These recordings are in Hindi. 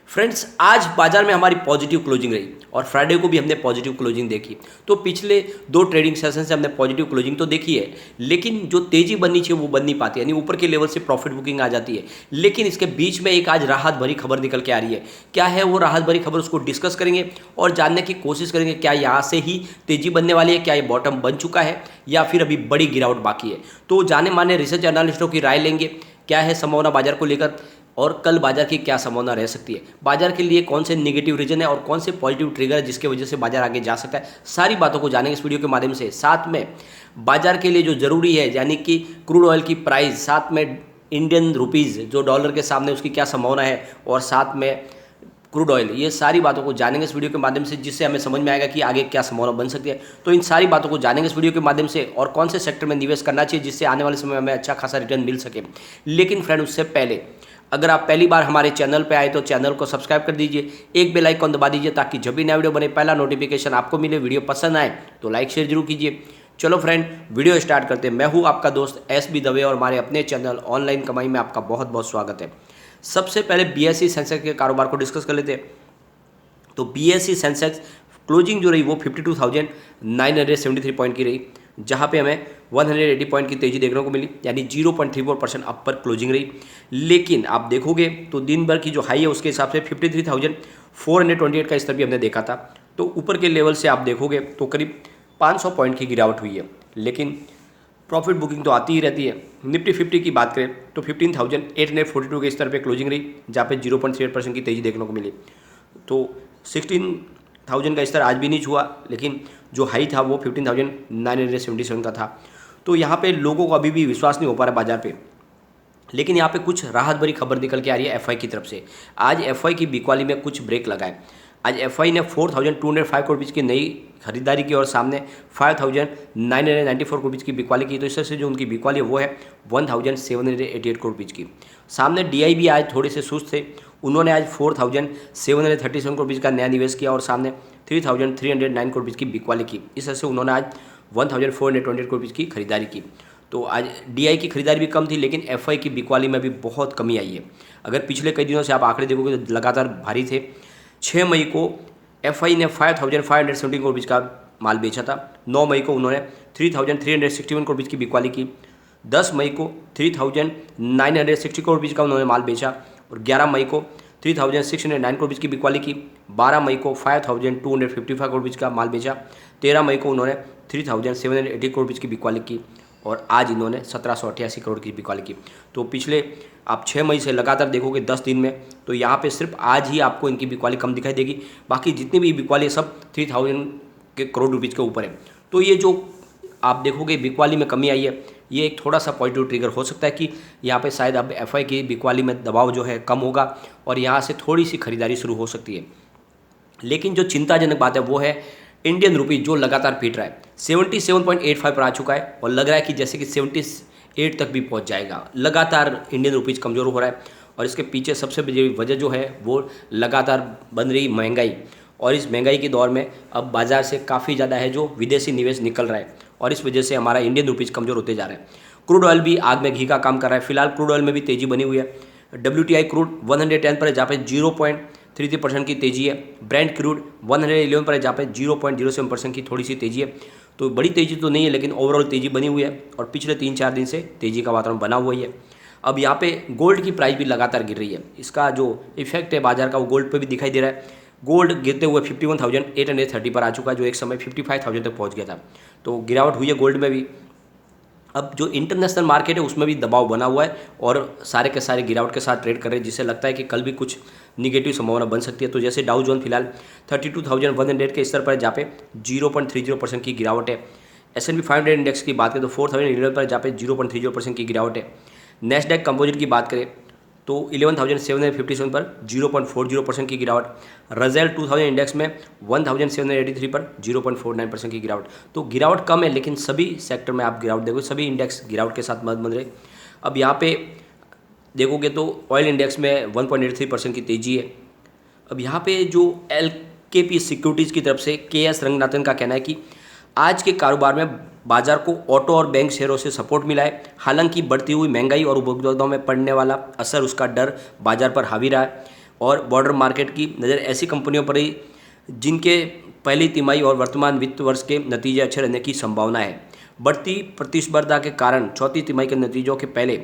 फ्रेंड्स, आज बाजार में हमारी पॉजिटिव क्लोजिंग रही और फ्राइडे को भी हमने पॉजिटिव क्लोजिंग देखी। तो पिछले दो ट्रेडिंग सेशन से हमने पॉजिटिव क्लोजिंग तो देखी है, लेकिन जो तेजी बननी चाहिए वो बन नहीं पाती, यानी ऊपर के लेवल से प्रॉफिट बुकिंग आ जाती है। लेकिन इसके बीच में एक आज राहत भरी खबर निकल के आ रही है। क्या है वो राहत भरी खबर, उसको डिस्कस करेंगे और जानने की कोशिश करेंगे क्या यहाँ से ही तेजी बनने वाली है, क्या ये बॉटम बन चुका है या फिर अभी बड़ी गिरावट बाकी है। तो जाने माने रिसर्च एनालिस्टों की राय लेंगे, क्या है संभावना बाजार को लेकर और कल बाजार की क्या संभावना रह सकती है, बाजार के लिए कौन से नेगेटिव रीजन है और कौन से पॉजिटिव ट्रिगर है जिसकी वजह से बाजार आगे जा सकता है। सारी बातों को जानेंगे इस वीडियो के माध्यम से। साथ में बाजार के लिए जो जरूरी है, यानी कि क्रूड ऑयल की प्राइस, साथ में इंडियन रुपीज़ जो डॉलर के सामने उसकी क्या संभावना है, और साथ में क्रूड ऑयल, ये सारी बातों को जानेंगे इस वीडियो के माध्यम से, जिससे हमें समझ में आएगा कि आगे क्या संभावना बन सकती है। तो इन सारी बातों को जानेंगे इस वीडियो के माध्यम से, और कौन से सेक्टर में निवेश करना चाहिए जिससे आने वाले समय में हमें अच्छा खासा रिटर्न मिल सके। लेकिन फ्रेंड, उससे पहले अगर आप पहली बार हमारे चैनल पर आए तो चैनल को सब्सक्राइब कर दीजिए, एक बेल आइकन दबा दीजिए ताकि जब भी नया वीडियो बने पहला नोटिफिकेशन आपको मिले। वीडियो पसंद आए तो लाइक शेयर जरूर कीजिए। चलो फ्रेंड, वीडियो स्टार्ट करते हैं। मैं हूँ आपका दोस्त SB दवे और हमारे अपने चैनल ऑनलाइन कमाई में आपका बहुत बहुत स्वागत है। सबसे पहले BSE सेंसेक्स के कारोबार को डिस्कस कर लेते हैं। तो BSE सेंसेक्स क्लोजिंग जो रही वो 52,973 पॉइंट की रही, जहाँ पे हमें 180 पॉइंट की तेजी देखने को मिली, यानी 0.34% अप पर क्लोजिंग रही। लेकिन आप देखोगे तो दिन भर की जो हाई है उसके हिसाब से 53,428 का स्तर भी हमने देखा था। तो ऊपर के लेवल से आप देखोगे तो करीब 500 पॉइंट की गिरावट हुई है, लेकिन प्रॉफिट बुकिंग तो आती ही रहती है। निफ्टी 50 की बात करें तो 15,842 के स्तर पे क्लोजिंग रही, जहाँ पे 0.38% की तेजी देखने को मिली। तो 16,000 का स्तर आज भी नहीं छुआ, लेकिन जो हाई था वो 15,977 का था। तो यहाँ पे लोगों को अभी भी विश्वास नहीं हो पा रहा बाजार पे। लेकिन यहाँ पे कुछ राहत भरी खबर निकल के आ रही है FI की तरफ से। आज FI की बिकवाली में कुछ ब्रेक लगा है। आज FI ने 4,205 करोड़ रुपये की नई खरीदारी की और सामने 5,994 करोड़ रुपये की बिकवाली की। तो इस तरह से जो उनकी बिकवाली है वो है 1,788 करोड़ रुपये की। सामने DI भी आज थोड़े से सुस्त थे, उन्होंने आज 4,737 करोड़ रुपये का नया निवेश किया और सामने 3,309 करोड़ रुपये की बिकवाली की। इस तरह से उन्होंने आज 1,428 करोड़ रुपये की खरीदारी की। तो आज DI की खरीदारी भी कम थी, लेकिन FI की बिकवाली में भी बहुत कमी आई है। अगर पिछले कई दिनों से आप आंकड़े देखोगे तो लगातार भारी थे। 6 मई को FI ने 5,570 करोड़ रुपये का माल बेचा था। 9 मई को उन्होंने 3,361 करोड़ रुपये की बिकवाली की। 10 मई को 3,960 करोड़ रुपये का उन्होंने माल बेचा और 11 मई को 3,609 करोड़ रुपये की बिकवाली की। 12 मई को 5,255 करोड़ रुपये का माल बेचा। 13 मई को उन्होंने 3,780 करोड़ रुपये की बिकवाली की और आज इन्होंने 1,788 करोड़ की बिकवाली की। तो पिछले आप 6 मई से लगातार देखोगे 10 दिन में, तो यहाँ पे सिर्फ आज ही आपको इनकी बिकवाली कम दिखाई देगी। बाकी जितनी भी बिकवाली है सब 3,000 के करोड़ रुपीज़ के ऊपर है। तो ये जो आप देखोगे बिकवाली में कमी आई है, ये एक थोड़ा सा पॉजिटिव ट्रिगर हो सकता है कि यहाँ पे शायद अब FI की बिकवाली में दबाव जो है कम होगा और यहाँ से थोड़ी सी खरीदारी शुरू हो सकती है। लेकिन जो चिंताजनक बात है वो है इंडियन रुपीज़ जो लगातार पीट रहा है, 77.85 पर आ चुका है और लग रहा है कि जैसे कि 78 तक भी पहुंच जाएगा। लगातार इंडियन रुपीज़ कमज़ोर हो रहा है और इसके पीछे सबसे बड़ी वजह जो है वो लगातार बन रही महंगाई। और इस महंगाई के दौर में अब बाज़ार से काफ़ी ज़्यादा है जो विदेशी निवेश निकल रहा है और इस वजह से हमारा इंडियन रुपीज़ कमज़ोर होते जा रहा है। क्रूड ऑयल भी आग में घी का काम कर रहा है। फिलहाल क्रूड ऑयल में भी तेज़ी बनी हुई है। WTI क्रूड 110 पर है, जहाँ पे 0.33% की तेज़ी है। ब्रेंट क्रूड 111 पर है, जहाँ पे 0.07% की थोड़ी सी तेज़ी है। तो बड़ी तेज़ी तो नहीं है, लेकिन ओवरऑल तेज़ी बनी हुई है और पिछले 3-4 दिन से तेज़ी का वातावरण बना हुआ ही है। अब यहाँ पे गोल्ड की प्राइस भी लगातार गिर रही है। इसका जो इफेक्ट है बाजार का वो गोल्ड पे भी दिखाई दे रहा है। गोल्ड गिरते हुए 51,830 पर आ चुका है, जो एक समय 55,000 तक पहुँच गया था। तो गिरावट हुई है गोल्ड में भी। अब जो इंटरनेशनल मार्केट है उसमें भी दबाव बना हुआ है और सारे के सारे गिरावट के साथ ट्रेड कर रहे हैं, जिससे लगता है कि कल भी कुछ निगेटिव संभावना बन सकती है। तो जैसे डाउ जोन फिलहाल 32,100 के स्तर पर है, जहाँ पे 0.30% की गिरावट है। S&P 500 इंडेक्स की बात करें तो 4,011 पर, जहाँ पे 0.30% की गिरावट है। नेस्डैक कंपोजिट की बात करें तो 11,757 पर 0.40% की गिरावट। रज़ेल 2000 इंडेक्स में 1,783 पर 0.49% की गिरावट। तो गिरावट कम है, लेकिन सभी सेक्टर में आप गिरावट देखोगे, सभी इंडेक्स गिरावट के साथ बंद रहे। अब यहाँ पे देखोगे तो ऑयल इंडेक्स में 1.83% की तेज़ी है। अब यहाँ पे जो LKP सिक्योरिटीज़ की तरफ से KS रंगनाथन का कहना है कि आज के कारोबार में बाजार को ऑटो और बैंक शेयरों से सपोर्ट मिला है। हालांकि बढ़ती हुई महंगाई और उपभोक्ताओं में पड़ने वाला असर, उसका डर बाजार पर हावी रहा है। और बॉर्डर मार्केट की नज़र ऐसी कंपनियों पर ही जिनके पहली तिमाही और वर्तमान वित्त वर्ष के नतीजे अच्छे रहने की संभावना है। बढ़ती प्रतिस्पर्धा के कारण चौथी तिमाही के नतीजों के पहले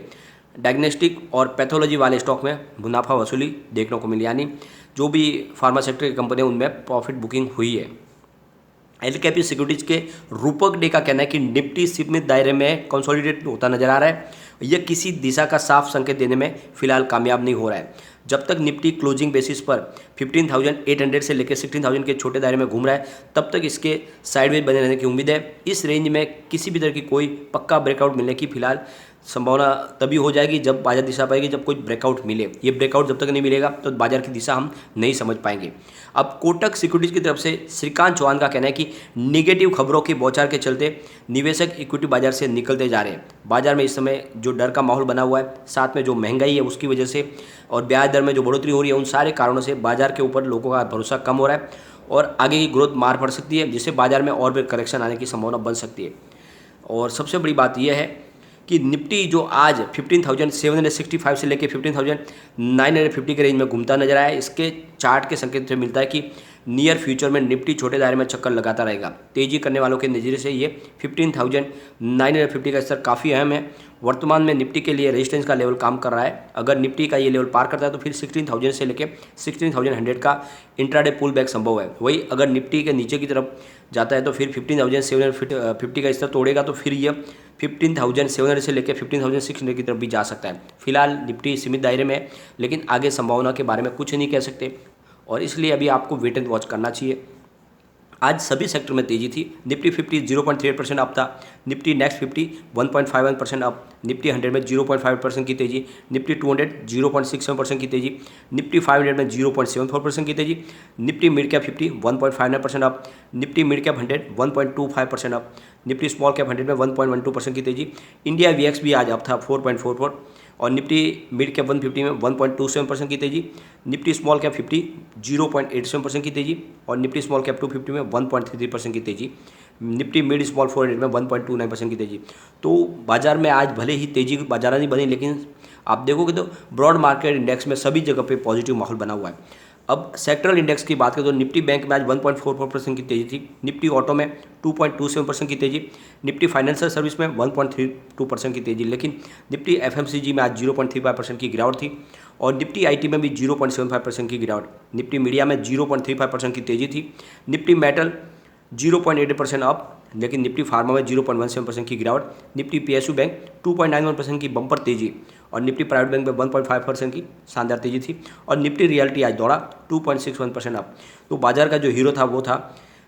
डायग्नोस्टिक और पैथोलॉजी वाले स्टॉक में मुनाफा वसूली देखने को मिली, यानी जो भी फार्मा सेक्टर की कंपनियां उनमें प्रॉफिट बुकिंग हुई है। एलकेपी सिक्योरिटीज के रूपक डे का कहना है कि निफ्टी सीमित दायरे में कंसोलिडेट होता नजर आ रहा है। यह किसी दिशा का साफ संकेत देने में फिलहाल कामयाब नहीं हो रहा है। जब तक निफ्टी क्लोजिंग बेसिस पर 15,800 से लेकर 16,000 के छोटे दायरे में घूम रहा है, तब तक इसके साइडवेज बने रहने की उम्मीद है। इस रेंज में किसी भी तरह की कोई पक्का ब्रेकआउट मिलने की फिलहाल संभावना तभी हो जाएगी जब बाजार दिशा पाएगी, जब कोई ब्रेकआउट मिले। ये ब्रेकआउट जब तक नहीं मिलेगा तो बाजार की दिशा हम नहीं समझ पाएंगे। अब कोटक सिक्योरिटीज की तरफ से श्रीकांत चौहान का कहना है कि नेगेटिव खबरों के बौछार के चलते निवेशक इक्विटी बाजार से निकलते जा रहे हैं। बाजार में इस समय जो डर का माहौल बना हुआ है, साथ में जो महंगाई है उसकी वजह से और ब्याज दर में जो बढ़ोतरी हो रही है, उन सारे कारणों से बाजार के ऊपर लोगों का भरोसा कम हो रहा है और आगे की ग्रोथ मार पड़ सकती है, जिससे बाजार में और भी करेक्शन आने की संभावना बन सकती है। और सबसे बड़ी बात यह है कि निफ्टी जो आज 15,765 से लेकर 15,950 के रेंज में घूमता नजर आया है, इसके चार्ट के संकेत से मिलता है कि नियर फ्यूचर में निफ्टी छोटे दायरे में चक्कर लगाता रहेगा। तेजी करने वालों के नज़रिए से ये 15,950 का स्तर काफ़ी अहम है। वर्तमान में निफ्टी के लिए रेजिस्टेंस का लेवल काम कर रहा है। अगर निफ्टी का ये लेवल पार करता है तो फिर 16,000 से लेकर 16,100 का इंट्राडे पुल बैक संभव है। वही अगर निफ्टी के नीचे की तरफ जाता है तो फिर 15,750 का स्तर तोड़ेगा तो फिर यह 15,700 से लेकर 15,600 की तरफ भी जा सकता है। फिलहाल निफ्टी सीमित दायरे में है, लेकिन आगे संभावना के बारे में कुछ नहीं कह सकते और इसलिए अभी आपको वेट एंड वॉच करना चाहिए। आज सभी सेक्टर में तेजी थी। निफ्टी 50 0.38% अप था, निफ्टी नेक्स्ट 50 1.51% अप, निफ्टी 100 में 0.5% की तेजी, निफ्टी 200 0.67% की तेजी, निफ्टी 500 में 0.74% की तेजी, Nifty mid cap 50 1.59% up, Nifty mid cap 100 1.25% up, Nifty small cap 100 में 1.12% की तेजी। इंडिया वीएक्स भी आज अप था 4.44 और निफ्टी मिड कैप 150 में 1.27% की तेजी, निफ्टी स्मॉल कैप 50 0.87% की तेजी और निफ्टी स्मॉल कैप 250 में 1.33% की तेजी, निफ्टी मिड स्मॉल 400 में 1.29% की तेजी। तो बाजार में आज भले ही तेजी बाजार नहीं बनी, लेकिन आप देखोगे तो ब्रॉड मार्केट इंडेक्स में सभी जगह पे पॉजिटिव माहौल बना हुआ है। अब सेक्टरल इंडेक्स की बात करें तो निफ्टी बैंक में आज 1.44% की तेजी थी, निफ्टी ऑटो में 2.27% की तेजी, निफ्टी फाइनेंशियल सर्विस में 1.32% की तेजी, लेकिन निफ्टी एफएमसीजी में आज 0.35% की गिरावट थी और निफ्टी आईटी में भी 0.75% की गिरावट, निफ्टी मीडिया में 0.35% की तेजी थी, निफ्टी मेटल 0.8% अप, लेकिन निफ्टी फार्मा में 0.17% की गिरावट, निफ्टी पीएसयू बैंक 2.91% की बम्पर तेजी और निफ्टी प्राइवेट बैंक में 1.5% की शानदार तेजी थी और निफ्टी रियल्टी आज दौड़ा 2.61% अप। तो बाजार का जो हीरो था वो था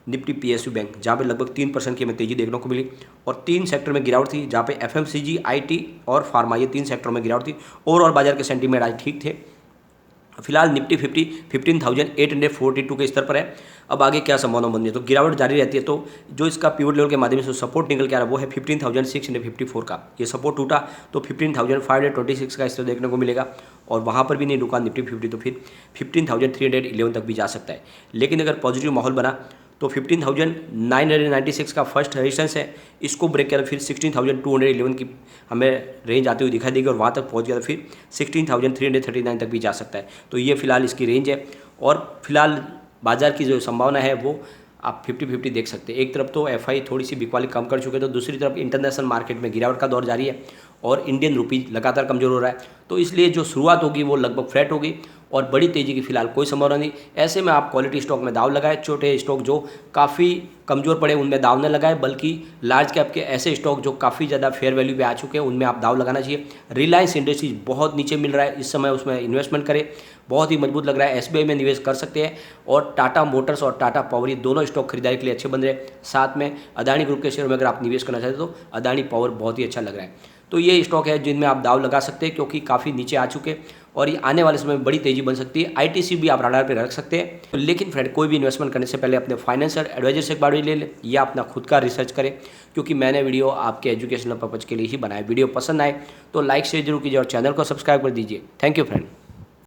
निफ्टी पीएसयू बैंक, जहाँ पे लगभग 3% की हमें तेजी देखने को मिली और 3 सेक्टर में गिरावट थी, जहाँ पे एफएमसीजी, आईटी और फार्मा ये 3 सेक्टरों में गिरावट थी। ओवरऑल बाजार के सेंटीमेंट आज ठीक थे। फिलहाल निफ्टी 50 15,842 के स्तर पर है। अब आगे क्या संभावना बन रही है, तो गिरावट जारी रहती है। तो जो इसका पिवट लेवल के माध्यम से सपोर्ट निकल के आ रहा है वो है 15,654 का। ये सपोर्ट टूटा तो 15,526 का स्तर देखने को मिलेगा और वहाँ पर भी नहीं रुका निफ्टी 50 तो फिर 15,311 तक भी जा सकता है। लेकिन अगर पॉजिटिव माहौल बना तो 15,996 का फर्स्ट रेजिस्टेंस है, इसको ब्रेक किया तो फिर 16,211 की हमें रेंज आती हुई दिखाई देगी और वहाँ तक पहुँच गया तो फिर 16,339 तक भी जा सकता है। तो ये फिलहाल इसकी रेंज है और फिलहाल बाजार की जो संभावना है वो आप 50-50 देख सकते हैं। एक तरफ तो एफआई थोड़ी सी बिकवाली कम कर चुके, तो दूसरी तरफ इंटरनेशनल मार्केट में गिरावट का दौर जारी है और इंडियन रुपी लगातार कमज़ोर हो रहा है। तो इसलिए जो शुरुआत होगी वो लगभग फ्लैट होगी और बड़ी तेज़ी की फिलहाल कोई संभावना नहीं। ऐसे में आप क्वालिटी स्टॉक में दाव लगाए, छोटे स्टॉक जो काफ़ी कमज़ोर पड़े उनमें दाव न लगाए, बल्कि लार्ज कैप के ऐसे स्टॉक जो काफ़ी ज़्यादा फेयर वैल्यू पे आ चुके हैं उनमें आप दाव लगाना चाहिए। रिलायंस इंडस्ट्रीज बहुत नीचे मिल रहा है इस समय, उसमें इन्वेस्टमेंट करें, बहुत ही मजबूत लग रहा है। एसबीआई में निवेश कर सकते हैं और टाटा मोटर्स और टाटा पावर ये दोनों स्टॉक खरीदारी के लिए अच्छे बन रहे हैं। साथ में अदानी ग्रुप के शेयर में अगर आप निवेश करना चाहते हो तो अदानी पावर बहुत ही अच्छा लग रहा है। तो ये स्टॉक है जिनमें आप दाव लगा सकते हैं क्योंकि काफ़ी नीचे आ चुके हैं और ये आने वाले समय में बड़ी तेजी बन सकती है। आईटीसी भी आप राडार पे रख सकते हैं। लेकिन फ्रेंड, कोई भी इन्वेस्टमेंट करने से पहले अपने फाइनेंशियल एडवाइजर से एक बार ले लें या अपना खुद का रिसर्च करें, क्योंकि मैंने वीडियो आपके एजुकेशनल पर्पज़ के लिए ही बनाया। वीडियो पसंद आए तो लाइक शेयर जरूर कीजिए और चैनल को सब्सक्राइब कर दीजिए। Thank you friend.